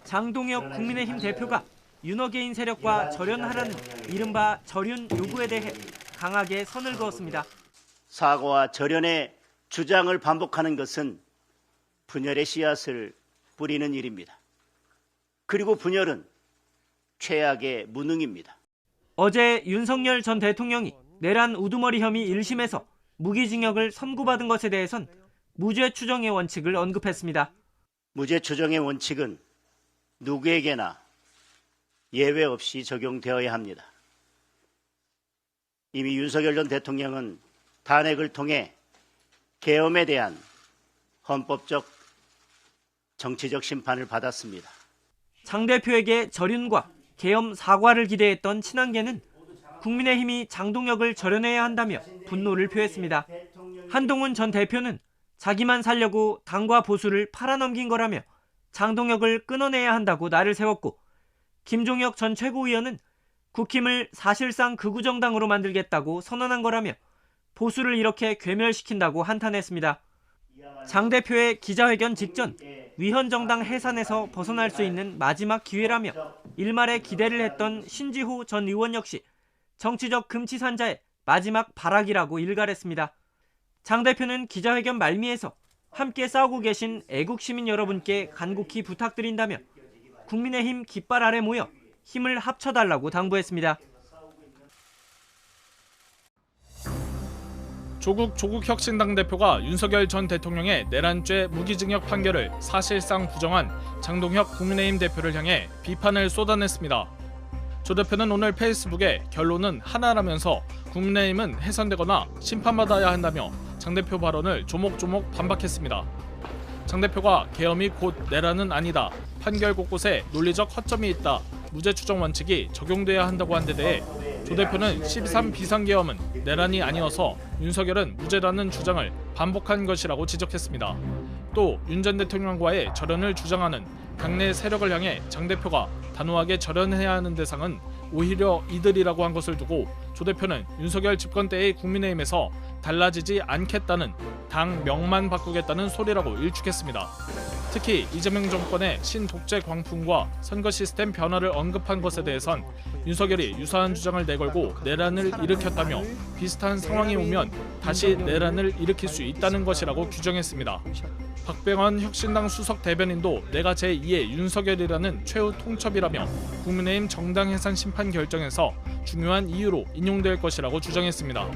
장동혁 국민의힘 대표가 윤어게인 세력과 절연하라는 이른바 절윤 요구에 대해 강하게 선을 그었습니다. 사과와 절연의 주장을 반복하는 것은 분열의 씨앗을 뿌리는 일입니다. 그리고 분열은 최악의 무능입니다. 어제 윤석열 전 대통령이 내란 우두머리 혐의 1심에서 무기징역을 선고받은 것에 대해선 무죄 추정의 원칙을 언급했습니다. 무죄 추정의 원칙은 누구에게나 예외 없이 적용되어야 합니다. 이미 윤석열 전 대통령은 탄핵을 통해 계엄에 대한 헌법적 정치적 심판을 받았습니다. 장 대표에게 절윤과 계엄 사과를 기대했던 친한계는 국민의힘이 장동혁을 절연해야 한다며 분노를 표했습니다. 한동훈 전 대표는 자기만 살려고 당과 보수를 팔아넘긴 거라며 장동혁을 끊어내야 한다고 날을 세웠고, 김종혁 전 최고위원은 국힘을 사실상 극우정당으로 만들겠다고 선언한 거라며 보수를 이렇게 괴멸시킨다고 한탄했습니다. 장 대표의 기자회견 직전 위헌정당 해산에서 벗어날 수 있는 마지막 기회라며 일말에 기대를 했던 신지호 전 의원 역시 정치적 금치산자의 마지막 발악이라고 일갈했습니다. 장 대표는 기자회견 말미에서 함께 싸우고 계신 애국시민 여러분께 간곡히 부탁드린다며 국민의힘 깃발 아래 모여 힘을 합쳐달라고 당부했습니다. 조국 혁신당 대표가 윤석열 전 대통령의 내란죄 무기징역 판결을 사실상 부정한 장동혁 국민의힘 대표를 향해 비판을 쏟아냈습니다. 조 대표는 오늘 페이스북에 결론은 하나라면서 국민의힘은 해산되거나 심판받아야 한다며 장 대표 발언을 조목조목 반박했습니다. 장 대표가 계엄이 곧 내란은 아니다, 판결 곳곳에 논리적 허점이 있다, 무죄 추정 원칙이 적용돼야 한다고 한 데 대해 조 대표는 12.3 비상계엄은 내란이 아니어서 윤석열은 무죄라는 주장을 반복한 것이라고 지적했습니다. 또 윤 전 대통령과의 절연을 주장하는 당내 세력을 향해 장 대표가 단호하게 절연해야 하는 대상은 오히려 이들이라고 한 것을 두고 조 대표는 윤석열 집권 때의 국민의힘에서 달라지지 않겠다는 당 명만 바꾸겠다는 소리라고 일축했습니다. 특히 이재명 정권의 신독재 광풍과 선거 시스템 변화를 언급한 것에 대해선 윤석열이 유사한 주장을 내걸고 내란을 일으켰다며 비슷한 상황이 오면 다시 내란을 일으킬 수 있다는 것이라고 규정했습니다. 박병원 혁신당 수석 대변인도 내가 제2의 윤석열이라는 최후 통첩이라며 국민의힘 정당 해산 심판 결정에서 중요한 이유로 인용될 것이라고 주장했습니다.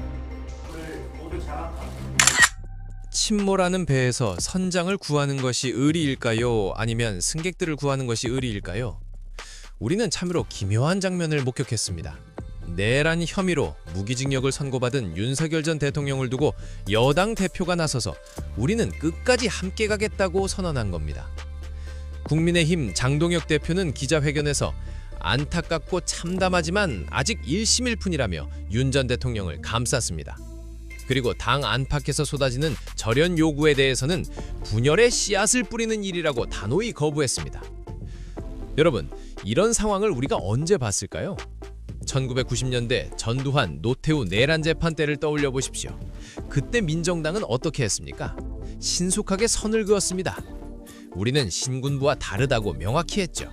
침몰하는 배에서 선장을 구하는 것이 의리일까요? 아니면 승객들을 구하는 것이 의리일까요? 우리는 참으로 기묘한 장면을 목격했습니다. 내란 혐의로 무기징역을 선고받은 윤석열 전 대통령을 두고 여당 대표가 나서서 우리는 끝까지 함께 가겠다고 선언한 겁니다. 국민의힘 장동혁 대표는 기자회견에서 안타깝고 참담하지만 아직 1심일 뿐이라며 윤 전 대통령을 감쌌습니다. 그리고 당 안팎에서 쏟아지는 절연 요구에 대해서는 분열의 씨앗을 뿌리는 일이라고 단호히 거부했습니다. 여러분, 이런 상황을 우리가 언제 봤을까요? 1990년대 전두환, 노태우 내란 재판 때를 떠올려 보십시오. 그때 민정당은 어떻게 했습니까? 신속하게 선을 그었습니다. 우리는 신군부와 다르다고 명확히 했죠.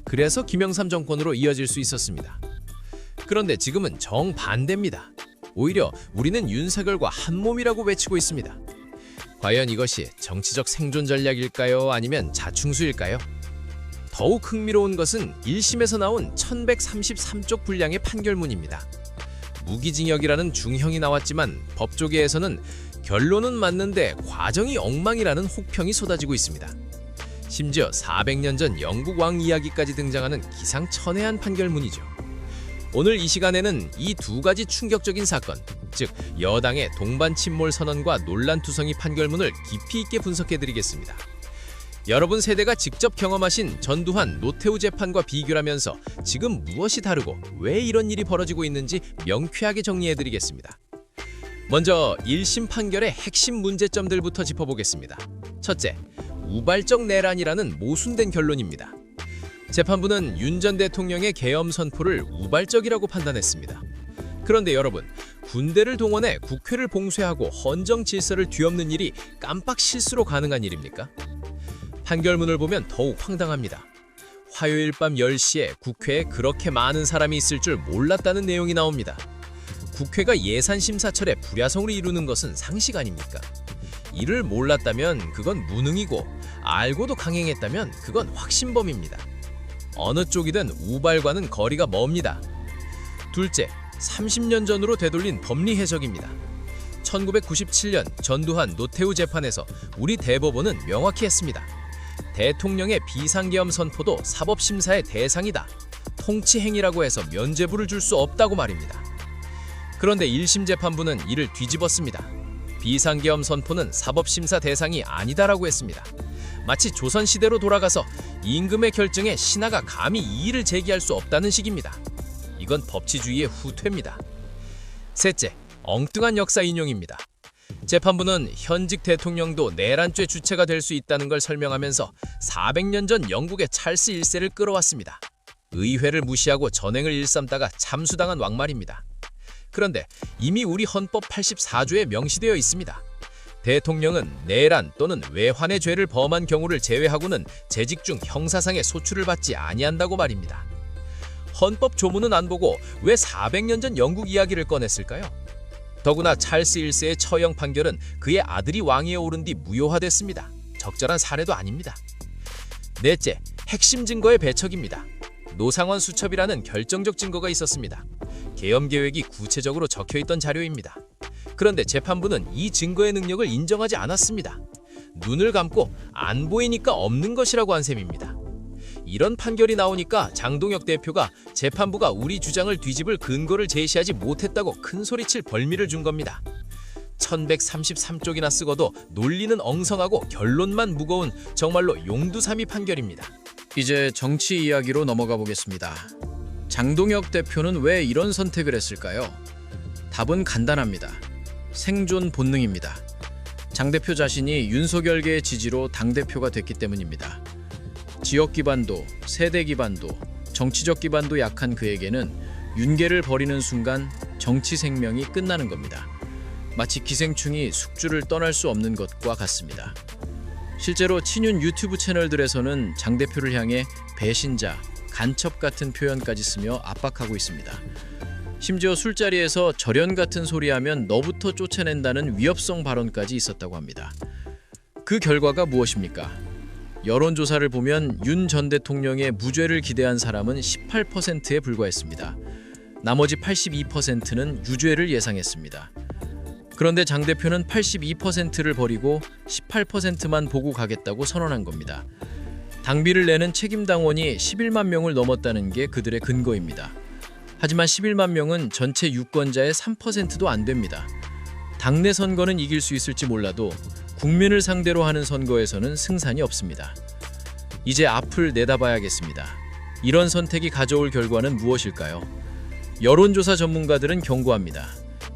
그래서 김영삼 정권으로 이어질 수 있었습니다. 그런데 지금은 정반대입니다. 오히려 우리는 윤석열과 한몸이라고 외치고 있습니다. 과연 이것이 정치적 생존 전략일까요? 아니면 자충수일까요? 더욱 흥미로운 것은 1심에서 나온 1133쪽 분량의 판결문입니다. 무기징역이라는 중형이 나왔지만 법조계에서는 결론은 맞는데 과정이 엉망이라는 혹평이 쏟아지고 있습니다. 심지어 400년 전 영국 왕 이야기까지 등장하는 기상천외한 판결문이죠. 오늘 이 시간에는 이 두 가지 충격적인 사건, 즉 여당의 동반 침몰 선언과 논란투성이 판결문을 깊이 있게 분석해드리겠습니다. 여러분 세대가 직접 경험하신 전두환, 노태우 재판과 비교하면서 지금 무엇이 다르고 왜 이런 일이 벌어지고 있는지 명쾌하게 정리해드리겠습니다. 먼저 1심 판결의 핵심 문제점들부터 짚어보겠습니다. 첫째, 우발적 내란이라는 모순된 결론입니다. 재판부는 윤 전 대통령의 계엄 선포를 우발적이라고 판단했습니다. 그런데 여러분, 군대를 동원해 국회를 봉쇄하고 헌정 질서를 뒤엎는 일이 깜빡 실수로 가능한 일입니까? 판결문을 보면 더욱 황당합니다. 화요일 밤 10시에 국회에 그렇게 많은 사람이 있을 줄 몰랐다는 내용이 나옵니다. 국회가 예산심사철에 불야성을 이루는 것은 상식 아닙니까? 이를 몰랐다면 그건 무능이고 알고도 강행했다면 그건 확신범입니다. 어느 쪽이든 우발과는 거리가 멉니다. 둘째, 30년 전으로 되돌린 법리 해석입니다. 1997년 전두환 노태우 재판에서 우리 대법원은 명확히 했습니다. 대통령의 비상계엄 선포도 사법심사의 대상이다. 통치행위라고 해서 면죄부를 줄 수 없다고 말입니다. 그런데 1심 재판부는 이를 뒤집었습니다. 비상계엄 선포는 사법심사 대상이 아니다라고 했습니다. 마치 조선시대로 돌아가서 임금의 결정에 신하가 감히 이의를 제기할 수 없다는 식입니다. 이건 법치주의의 후퇴입니다. 셋째, 엉뚱한 역사 인용입니다. 재판부는 현직 대통령도 내란죄 주체가 될 수 있다는 걸 설명하면서 400년 전 영국의 찰스 1세를 끌어왔습니다. 의회를 무시하고 전횡을 일삼다가 참수당한 왕말입니다. 그런데 이미 우리 헌법 84조에 명시되어 있습니다. 대통령은 내란 또는 외환의 죄를 범한 경우를 제외하고는 재직 중 형사상의 소출을 받지 아니한다고 말입니다. 헌법 조문은 안 보고 왜 400년 전 영국 이야기를 꺼냈을까요? 더구나 찰스 1세의 처형 판결은 그의 아들이 왕위에 오른 뒤 무효화됐습니다. 적절한 사례도 아닙니다. 넷째, 핵심 증거의 배척입니다. 노상원 수첩이라는 결정적 증거가 있었습니다. 계엄 계획이 구체적으로 적혀있던 자료입니다. 그런데 재판부는 이 증거의 능력을 인정하지 않았습니다. 눈을 감고 안 보이니까 없는 것이라고 한 셈입니다. 이런 판결이 나오니까 장동혁 대표가 재판부가 우리 주장을 뒤집을 근거를 제시하지 못했다고 큰소리칠 벌미를 준 겁니다. 1133쪽이나 쓰고도 논리는 엉성하고 결론만 무거운 정말로 용두사미 판결입니다. 이제 정치 이야기로 넘어가 보겠습니다. 장동혁 대표는 왜 이런 선택을 했을까요? 답은 간단합니다. 생존 본능입니다. 장 대표 자신이 윤석열계의 지지로 당대표가 됐기 때문입니다. 지역 기반도, 세대 기반도, 정치적 기반도 약한 그에게는 윤계를 버리는 순간 정치 생명이 끝나는 겁니다. 마치 기생충이 숙주를 떠날 수 없는 것과 같습니다. 실제로 친윤 유튜브 채널들에서는 장 대표를 향해 배신자, 간첩 같은 표현까지 쓰며 압박하고 있습니다. 심지어 술자리에서 절연 같은 소리하면 너부터 쫓아낸다는 위협성 발언까지 있었다고 합니다. 그 결과가 무엇입니까? 여론조사를 보면 윤 전 대통령의 무죄를 기대한 사람은 18%에 불과했습니다. 나머지 82%는 유죄를 예상했습니다. 그런데 장 대표는 82%를 버리고 18%만 보고 가겠다고 선언한 겁니다. 당비를 내는 책임당원이 11만 명을 넘었다는 게 그들의 근거입니다. 하지만 11만 명은 전체 유권자의 3%도 안 됩니다. 당내 선거는 이길 수 있을지 몰라도 국민을 상대로 하는 선거에서는 승산이 없습니다. 이제 앞을 내다봐야겠습니다. 이런 선택이 가져올 결과는 무엇일까요? 여론조사 전문가들은 경고합니다.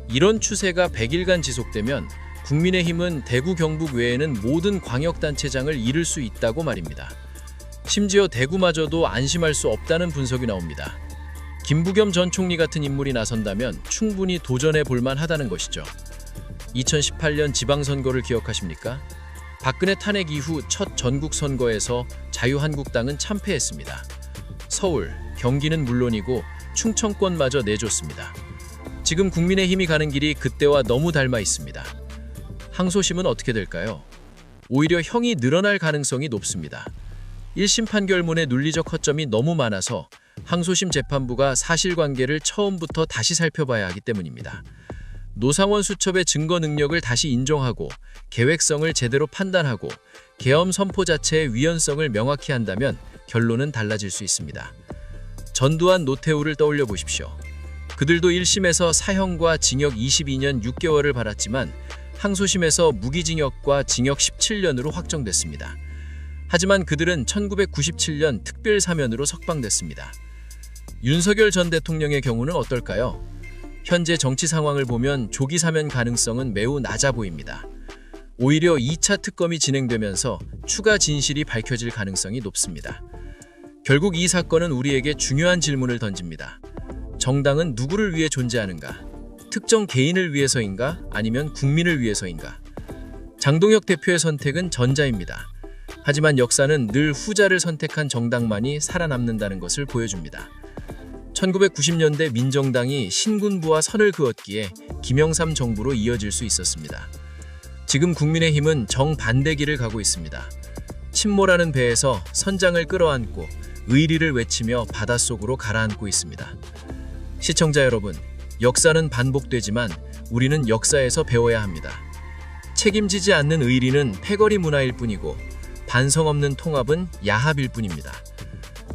이런 추세가 100일간 지속되면 국민의힘은 대구 경북 외에는 모든 광역단체장을 잃을 수 있다고 말입니다. 심지어 대구마저도 안심할 수 없다는 분석이 나옵니다. 김부겸 전 총리 같은 인물이 나선다면 충분히 도전해 볼 만하다는 것이죠. 2018년 지방선거를 기억하십니까? 박근혜 탄핵 이후 첫 전국선거에서 자유한국당은 참패했습니다. 서울, 경기는 물론이고 충청권마저 내줬습니다. 지금 국민의힘이 가는 길이 그때와 너무 닮아 있습니다. 항소심은 어떻게 될까요? 오히려 형이 늘어날 가능성이 높습니다. 1심 판결문의 논리적 허점이 너무 많아서 항소심 재판부가 사실관계를 처음부터 다시 살펴봐야 하기 때문입니다. 노상원 수첩의 증거 능력을 다시 인정하고 계획성을 제대로 판단하고 계엄 선포 자체의 위헌성을 명확히 한다면 결론은 달라질 수 있습니다. 전두환 노태우를 떠올려 보십시오. 그들도 1심에서 사형과 징역 22년 6개월을 받았지만 항소심에서 무기징역과 징역 17년으로 확정됐습니다. 하지만 그들은 1997년 특별사면으로 석방됐습니다. 윤석열 전 대통령의 경우는 어떨까요? 현재 정치 상황을 보면 조기 사면 가능성은 매우 낮아 보입니다. 오히려 2차 특검이 진행되면서 추가 진실이 밝혀질 가능성이 높습니다. 결국 이 사건은 우리에게 중요한 질문을 던집니다. 정당은 누구를 위해 존재하는가? 특정 개인을 위해서인가? 아니면 국민을 위해서인가? 장동혁 대표의 선택은 전자입니다. 하지만 역사는 늘 후자를 선택한 정당만이 살아남는다는 것을 보여줍니다. 1990년대 민정당이 신군부와 선을 그었기에 김영삼 정부로 이어질 수 있었습니다. 지금 국민의힘은 정반대 길을 가고 있습니다. 침몰하는 배에서 선장을 끌어안고 의리를 외치며 바닷속으로 가라앉고 있습니다. 시청자 여러분, 역사는 반복되지만 우리는 역사에서 배워야 합니다. 책임지지 않는 의리는 패거리 문화일 뿐이고 반성 없는 통합은 야합일 뿐입니다.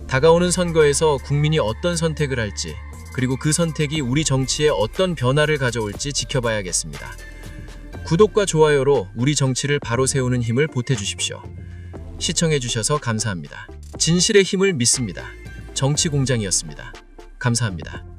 다가오는 선거에서 국민이 어떤 선택을 할지, 그리고 그 선택이 우리 정치에 어떤 변화를 가져올지 지켜봐야겠습니다. 구독과 좋아요로 우리 정치를 바로 세우는 힘을 보태주십시오. 시청해주셔서 감사합니다. 진실의 힘을 믿습니다. 정치공장이었습니다. 감사합니다.